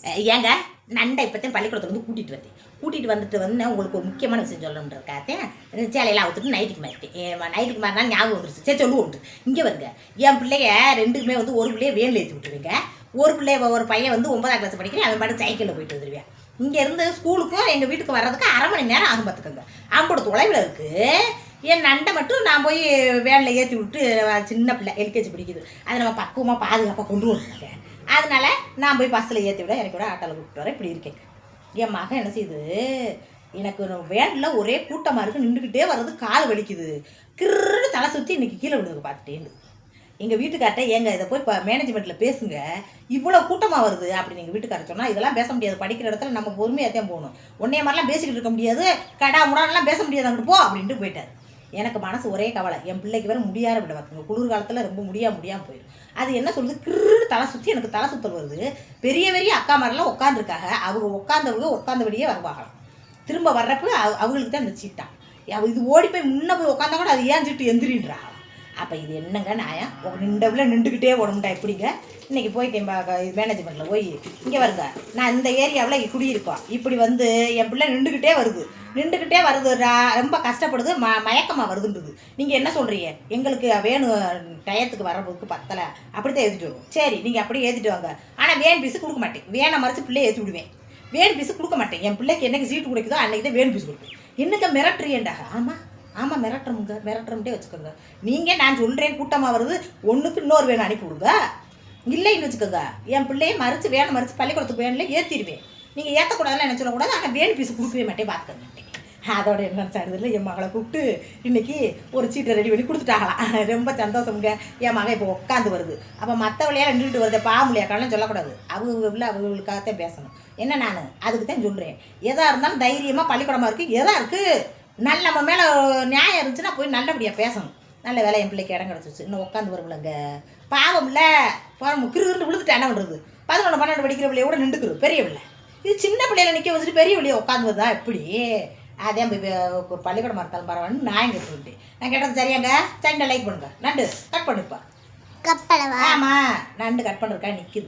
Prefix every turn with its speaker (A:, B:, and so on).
A: ஏங்க நண்டை இப்போத்தையும் பள்ளிக்கூடத்துல வந்து கூட்டிகிட்டு வந்துட்டு உங்களுக்கு ஒரு முக்கியமான விஷயம் சொல்லணுன்றக்காக சேலையெல்லாம் அவுத்துட்டு நைட்டுக்கு மாறினாலும் ஞாபகம் வந்துருச்சு. சரி சொல்லுவோம். இங்கே வருங்க, என் பிள்ளைய ரெண்டுக்குமே வந்து ஒரு பிள்ளைய வேனில் ஏற்றி விட்டுருவீங்க. ஒரு பையன் வந்து 9ஆம் கிளாஸ் படிக்கிறேன், அவன் பாட்டு சைக்கிளில் போயிட்டு வந்துடுவேன். இங்கேருந்து ஸ்கூலுக்கும் எங்கள் வீட்டுக்கு வர்றதுக்கு 1/2 மணி நேரம் ஆகும் பார்த்துக்கோங்க. அம்பது தொலைவில் இருக்குது. என் நண்டை மட்டும் நான் போய் வேனில் ஏற்றி விட்டு, சின்ன பிள்ளை எல்கேஜி பிடிக்குது, அதை நம்ம பக்குவமாக பாதுகாப்பாக கொண்டு வரணுங்க. அதனால நான் போய் பஸ்ஸில் ஏற்றி விட எனக்கு விட ஆட்டோவில் கூப்பிட்டு வரேன். இப்படி இருக்கேன். என் மகன் என்ன செய்யுது, எனக்கு வேனில் ஒரே கூட்டமாக இருக்குது, நின்றுக்கிட்டே வர்றது கால் வலிக்குது, கிருன்னு தலை சுற்றி இன்றைக்கி கீழே விடுறது பார்த்துட்டேன்னு. எங்கள் வீட்டுக்கார்ட்ட ஏங்க இதை போய் இப்போ மேனேஜ்மெண்ட்டில் பேசுங்க, இவ்வளோ கூட்டமாக வருது அப்படின்னு எங்கள் வீட்டுக்காரர் சொன்னால், இதெல்லாம் பேச முடியாது, படிக்கிற இடத்துல நம்ம பொறுமையாக தான் போகணும், உன்னைய மாதிரிலாம் பேசிக்கிட்டு இருக்க முடியாது, கடா முடானெலாம் பேச முடியாது, அங்கிட்டு போ அப்படின்ட்டு போயிட்டார். எனக்கு மனசு ஒரே கவலை, என் பிள்ளைக்கு வேறு முடியாத விட பார்த்துங்க, குளிர்காலத்தில் ரொம்ப முடியாமல் போயிடும். அது என்ன சொல்லுது, கிருன்னு தலை சுற்றி எனக்கு தலை சுத்தல் வருது. பெரிய அக்கா மாதிரிலாம் உட்காந்துருக்காங்க, அவங்க உட்காந்தபடியே வருவாங்களாம். திரும்ப வர்றப்ப அவங்களுக்கு தான் இந்த சீட்டான். இது ஓடி போய் முன்ன போய் உட்காந்தா கூட அது ஏன் சீட்டு எந்திரின்றாங்க. அப்போ இது என்னங்க நியாயம்? நின்றவில் நின்றுக்கிட்டே ஓடமுண்டா எப்படிங்க? இன்றைக்கி போயிட்டேன் மேனேஜ்மெண்ட்டில் போய், இங்கே வருங்க, நான் இந்த ஏரியாவில் குடியிருக்கோம், இப்படி வந்து என் பிள்ளை நின்றுக்கிட்டே வருது, ரொம்ப கஷ்டப்படுது, மயக்கமாக வருதுன்றது. நீங்கள் என்ன சொல்கிறீங்க? எங்களுக்கு வேணும் டயத்துக்கு வர்றதுக்கு பத்தலை, அப்படி தான் ஏற்றிட்டு வருவோம். சரி, நீங்கள் அப்படியே ஏற்றிட்டு வாங்க, ஆனால் வேன் பீஸு கொடுக்க மாட்டேன், வேனை மறைச்சி பிள்ளையை ஏற்றி விடுவேன். வேன் பீஸு கொடுக்க மாட்டேன், என் பிள்ளைக்கு என்னைக்கு சீட்டு கொடுக்குதோ அன்றைக்கி தான் வேன் பீஸ் கொடுப்பேன். என்னங்க மிரட்டுறியேண்டா? ஆமாம் மிரட்டுறமுட்டே வச்சுக்கோங்க. நீங்கள் நான் சொல்கிறேன் கூட்டமாக வருது, ஒன்றுக்கு இன்னொரு வேணும் அனுப்பி விடுங்க. இல்லைன்னு வச்சுக்கோங்க, என் பிள்ளையை வேனை மறித்து பள்ளிக்கூடத்துக்கு வேனில் ஏற்றிடுவேன். நீங்கள் ஏற்றக்கூடாதுன்னு என்ன சொல்லக்கூடாது, ஆனால் வேன் பீஸு கொடுக்கவே மாட்டேன் பார்த்துக்கோங்க. அதோட என்ன சாடுதில்ல, என் மகளை கூப்பிட்டு இன்றைக்கி ஒரு சீட்டை ரெடி பண்ணி கொடுத்துட்டாங்களாம். ரொம்ப சந்தோஷமுங்க. என் மகன் இப்போ உட்காந்து வருது. அப்போ மற்ற வழியாக நின்றுட்டு வருது, பாமுலையாக்காலும் சொல்லக்கூடாது, அவங்களுக்காகத்தான் பேசணும். என்ன நான் அதுக்கு தான் சொல்கிறேன், எதாக இருந்தாலும் தைரியமாக பள்ளிக்கூடமாக இருக்குது, எதாக இருக்குது நல்ல நம்ம மேலே நியாயம் இருந்துச்சுன்னா போய் நல்லபடியாக பேசணும். நல்ல வேலை என் பிள்ளைக்கு இடம் கிடச்சிச்சு, இன்னும் உட்காந்து வரும்லங்க, பாவம் இல்லை, கிருகிருந்து விழுந்துட்டு என்ன பண்ணுறது? 11 12 படிக்கிற பிள்ளைய கூட நின்றுக்குறது பெரிய பிள்ளை. இது சின்ன பிள்ளையில நிற்க வச்சுட்டு பெரிய பிள்ளைய உட்காந்து வருதா எப்படி? அதே ஒரு பள்ளிக்கூடமாக இருந்தாலும் பரவாயில்ல, நான் இங்கே சொல்லிட்டேன். நான் கேட்டது சரியாங்க? சண்டை லைக் பண்ணுங்க. நண்டு கட் பண்ணிப்பா. ஆமாம், நண்டு கட் பண்ணுறக்கா நிற்கிது.